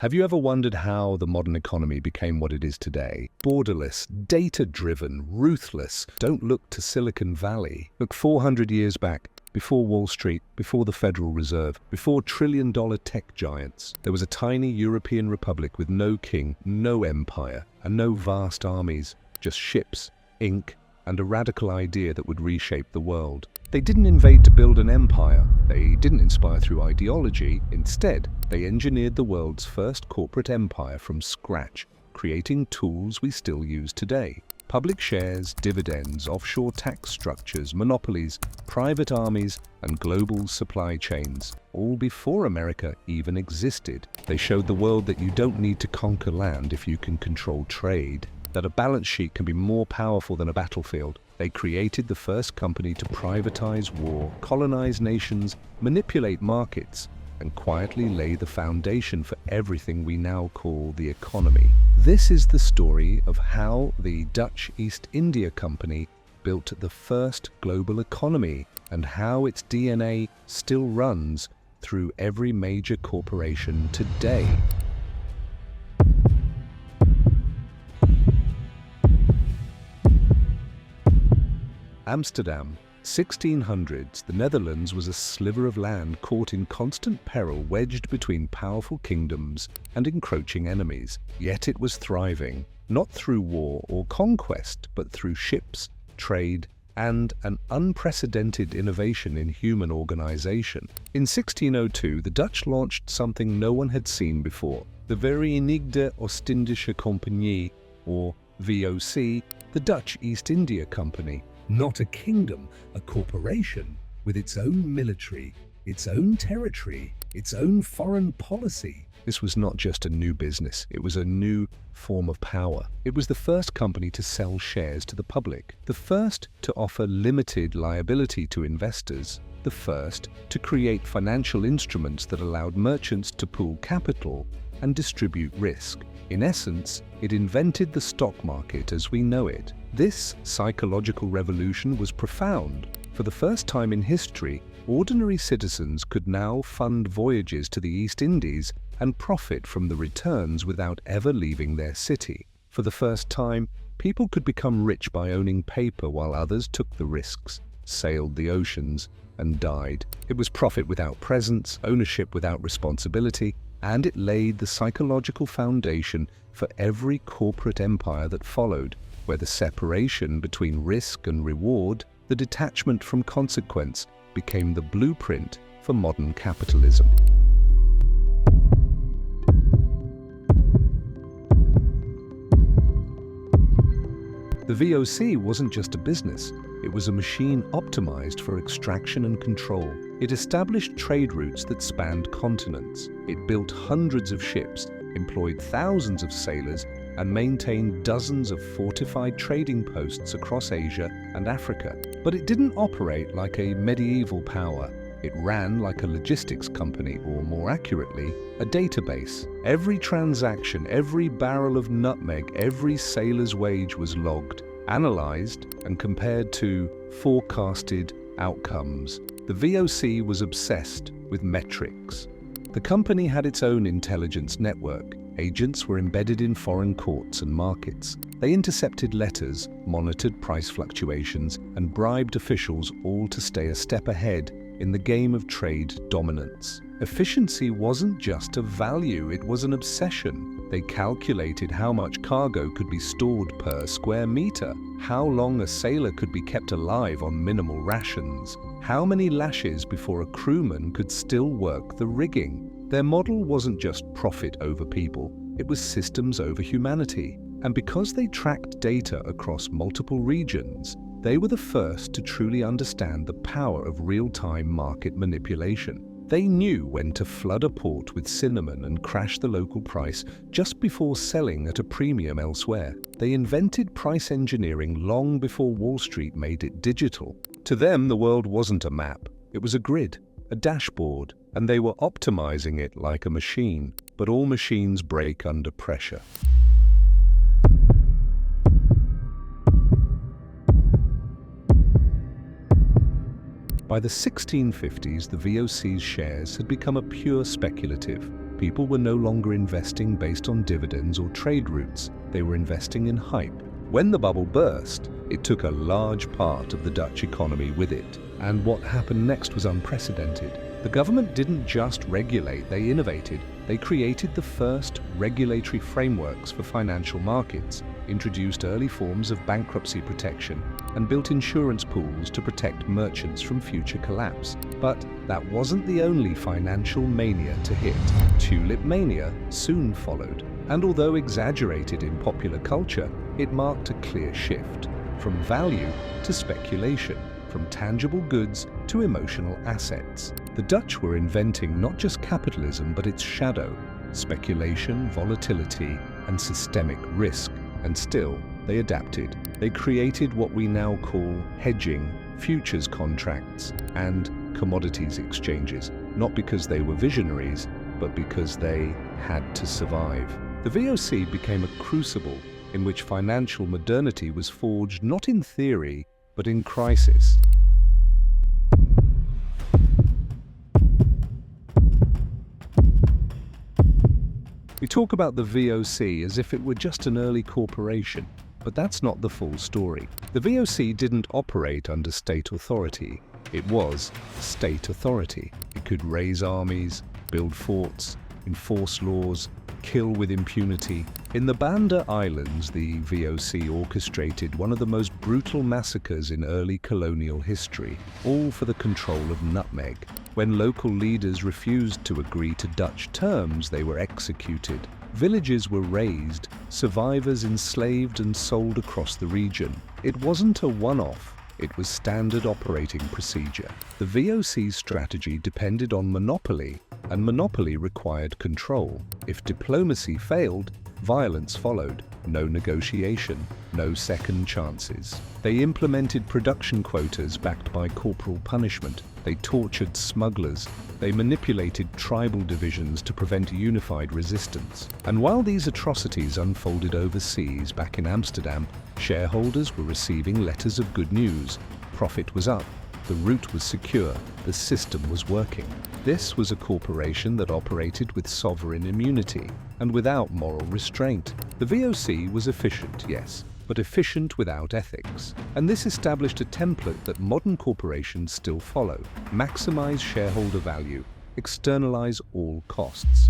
Have you ever wondered how the modern economy became what it is today? Borderless, data-driven, ruthless. Don't look to Silicon Valley. Look 400 years back, before Wall Street, before the Federal Reserve, before trillion-dollar tech giants. There was a tiny European republic with no king, no empire, and no vast armies. Just ships, ink, and a radical idea that would reshape the world. They didn't invade to build an empire. They didn't inspire through ideology. Instead, they engineered the world's first corporate empire from scratch, creating tools we still use today. Public shares, dividends, offshore tax structures, monopolies, private armies, and global supply chains, all before America even existed. They showed the world that you don't need to conquer land if you can control trade, that a balance sheet can be more powerful than a battlefield. They created the first company to privatize war, colonize nations, manipulate markets, and quietly lay the foundation for everything we now call the economy. This is the story of how the Dutch East India Company built the first global economy and how its DNA still runs through every major corporation today. Amsterdam, 1600s, the Netherlands was a sliver of land caught in constant peril, wedged between powerful kingdoms and encroaching enemies. Yet it was thriving, not through war or conquest, but through ships, trade, and an unprecedented innovation in human organization. In 1602, the Dutch launched something no one had seen before, the Verenigde Ostindische Compagnie, or VOC, the Dutch East India Company. Not a kingdom, a corporation with its own military, its own territory, its own foreign policy. This was not just a new business, it was a new form of power. It was the first company to sell shares to the public, the first to offer limited liability to investors, the first to create financial instruments that allowed merchants to pool capital and distribute risk. In essence, it invented the stock market as we know it. This psychological revolution was profound. For the first time in history, ordinary citizens could now fund voyages to the East Indies and profit from the returns without ever leaving their city. For the first time, people could become rich by owning paper while others took the risks, sailed the oceans, and died. It was profit without presence, ownership without responsibility, and it laid the psychological foundation for every corporate empire that followed, where the separation between risk and reward, the detachment from consequence, became the blueprint for modern capitalism. The VOC wasn't just a business, it was a machine optimized for extraction and control. It established trade routes that spanned continents. It built hundreds of ships, employed thousands of sailors, and maintained dozens of fortified trading posts across Asia and Africa. But it didn't operate like a medieval power. It ran like a logistics company, or more accurately, a database. Every transaction, every barrel of nutmeg, every sailor's wage was logged, analyzed, and compared to forecasted outcomes. The VOC was obsessed with metrics. The company had its own intelligence network. Agents were embedded in foreign courts and markets. They intercepted letters, monitored price fluctuations, and bribed officials, all to stay a step ahead in the game of trade dominance. Efficiency wasn't just a value, it was an obsession. They calculated how much cargo could be stored per square meter, how long a sailor could be kept alive on minimal rations, how many lashes before a crewman could still work the rigging. Their model wasn't just profit over people, it was systems over humanity. And because they tracked data across multiple regions, they were the first to truly understand the power of real-time market manipulation. They knew when to flood a port with cinnamon and crash the local price just before selling at a premium elsewhere. They invented price engineering long before Wall Street made it digital. To them, the world wasn't a map, it was a grid, a dashboard, and they were optimizing it like a machine. But all machines break under pressure. By the 1650s, the VOC's shares had become a pure speculative. People were no longer investing based on dividends or trade routes. They were investing in hype. When the bubble burst, it took a large part of the Dutch economy with it. And what happened next was unprecedented. The government didn't just regulate, they innovated. They created the first regulatory frameworks for financial markets, introduced early forms of bankruptcy protection, and built insurance pools to protect merchants from future collapse. But that wasn't the only financial mania to hit. Tulip mania soon followed, and although exaggerated in popular culture, it marked a clear shift from value to speculation, from tangible goods to emotional assets. The Dutch were inventing not just capitalism but its shadow, speculation, volatility, and systemic risk. And still, they adapted. They created what we now call hedging, futures contracts, and commodities exchanges, not because they were visionaries, but because they had to survive. The VOC became a crucible in which financial modernity was forged not in theory, but in crisis. We talk about the VOC as if it were just an early corporation, but that's not the full story. The VOC didn't operate under state authority. It was state authority. It could raise armies, build forts, enforce laws, kill with impunity. In the Banda Islands, the VOC orchestrated one of the most brutal massacres in early colonial history, all for the control of nutmeg. When local leaders refused to agree to Dutch terms, they were executed. Villages were razed, survivors enslaved and sold across the region. It wasn't a one-off. It was standard operating procedure. The VOC's strategy depended on monopoly, and monopoly required control. If diplomacy failed, violence followed. No negotiation, no second chances. They implemented production quotas backed by corporal punishment. They tortured smugglers. They manipulated tribal divisions to prevent unified resistance. And while these atrocities unfolded overseas, back in Amsterdam, shareholders were receiving letters of good news. Profit was up. The route was secure. The system was working. This was a corporation that operated with sovereign immunity and without moral restraint. The VOC was efficient, yes, but efficient without ethics. And this established a template that modern corporations still follow. Maximize shareholder value, externalize all costs.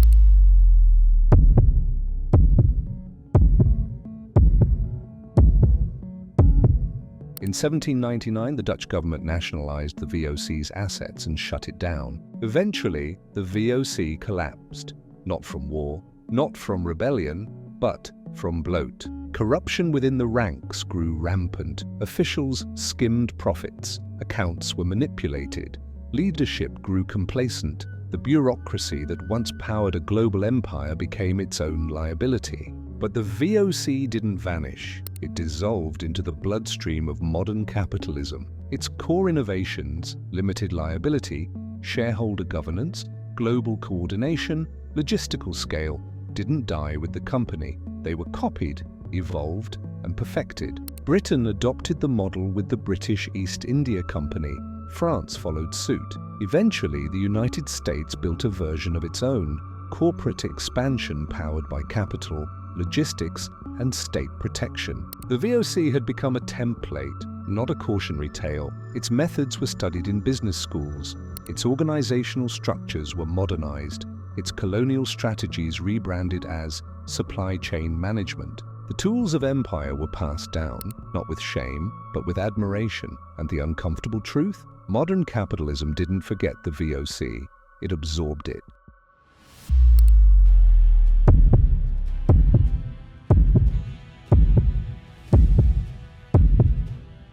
In 1799, the Dutch government nationalized the VOC's assets and shut it down. Eventually, the VOC collapsed, not from war, not from rebellion, but from bloat. Corruption within the ranks grew rampant. Officials skimmed profits. Accounts were manipulated. Leadership grew complacent. The bureaucracy that once powered a global empire became its own liability. But the VOC didn't vanish. It dissolved into the bloodstream of modern capitalism. Its core innovations, limited liability, shareholder governance, global coordination, logistical scale, didn't die with the company. They were copied, evolved, and perfected. Britain adopted the model with the British East India Company. France followed suit. Eventually, the United States built a version of its own, corporate expansion powered by capital, logistics, and state protection. The VOC had become a template, not a cautionary tale. Its methods were studied in business schools. Its organizational structures were modernized. Its colonial strategies rebranded as supply chain management. The tools of empire were passed down, not with shame, but with admiration. And the uncomfortable truth? Modern capitalism didn't forget the VOC. It absorbed it.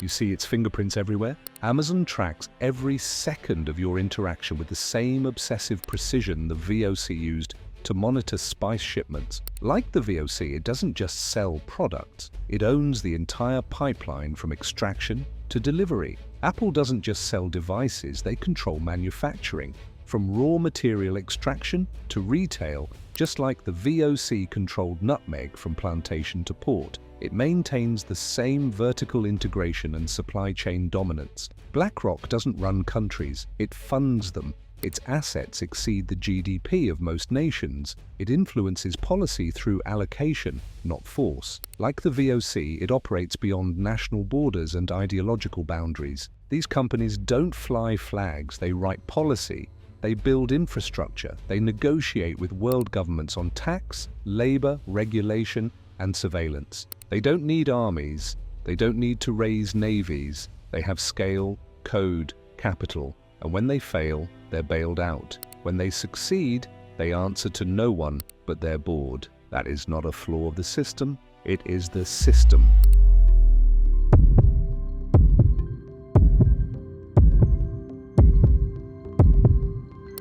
You see its fingerprints everywhere? Amazon tracks every second of your interaction with the same obsessive precision the VOC used to monitor spice shipments. Like the VOC, it doesn't just sell products, it owns the entire pipeline from extraction to delivery. Apple doesn't just sell devices, they control manufacturing, from raw material extraction to retail, just like the VOC controlled nutmeg from plantation to port. It maintains the same vertical integration and supply chain dominance. BlackRock doesn't run countries, it funds them. Its assets exceed the GDP of most nations. It influences policy through allocation, not force. Like the VOC, it operates beyond national borders and ideological boundaries. These companies don't fly flags, they write policy. They build infrastructure. They negotiate with world governments on tax, labor, regulation, and surveillance. They don't need armies. They don't need to raise navies. They have scale, code, capital. And when they fail, they're bailed out. When they succeed, they answer to no one but their board. That is not a flaw of the system. It is the system.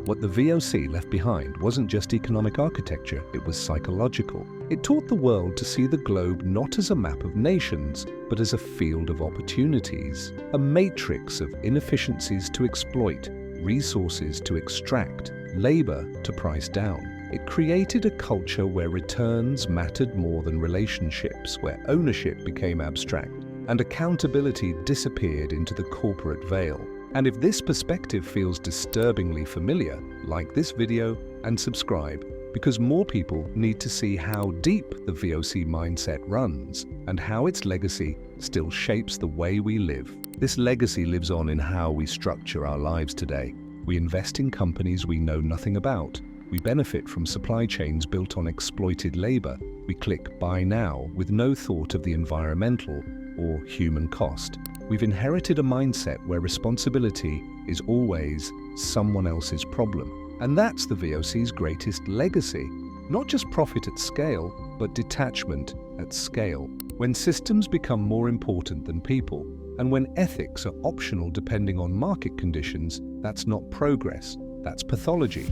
What the VOC left behind wasn't just economic architecture, it was psychological. It taught the world to see the globe not as a map of nations, but as a field of opportunities, a matrix of inefficiencies to exploit, resources to extract, labor to price down. It created a culture where returns mattered more than relationships, where ownership became abstract, and accountability disappeared into the corporate veil. And if this perspective feels disturbingly familiar, like this video and subscribe, because more people need to see how deep the VOC mindset runs and how its legacy still shapes the way we live. This legacy lives on in how we structure our lives today. We invest in companies we know nothing about. We benefit from supply chains built on exploited labor. We click buy now with no thought of the environmental or human cost. We've inherited a mindset where responsibility is always someone else's problem. And that's the VOC's greatest legacy. Not just profit at scale, but detachment at scale. When systems become more important than people, and when ethics are optional depending on market conditions, that's not progress, that's pathology.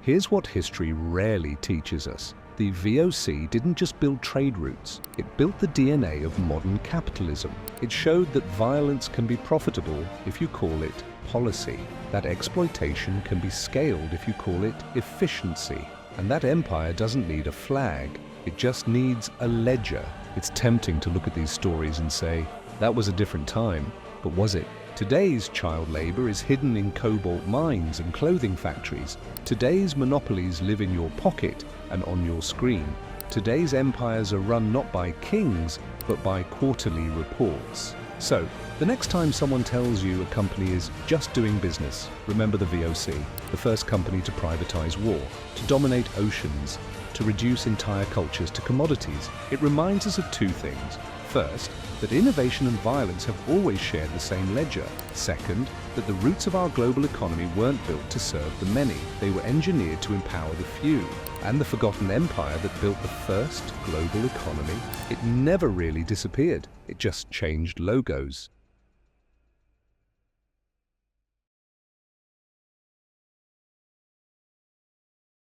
Here's what history rarely teaches us. The VOC didn't just build trade routes, it built the DNA of modern capitalism. It showed that violence can be profitable if you call it policy, that exploitation can be scaled if you call it efficiency, and that empire doesn't need a flag, it just needs a ledger. It's tempting to look at these stories and say, that was a different time, but was it? Today's child labor is hidden in cobalt mines and clothing factories. Today's monopolies live in your pocket and on your screen. Today's empires are run not by kings, but by quarterly reports. So, the next time someone tells you a company is just doing business, remember the VOC, the first company to privatize war, to dominate oceans, to reduce entire cultures to commodities. It reminds us of two things. First, that innovation and violence have always shared the same ledger. Second, that the roots of our global economy weren't built to serve the many. They were engineered to empower the few. And the forgotten empire that built the first global economy, it never really disappeared. It just changed logos.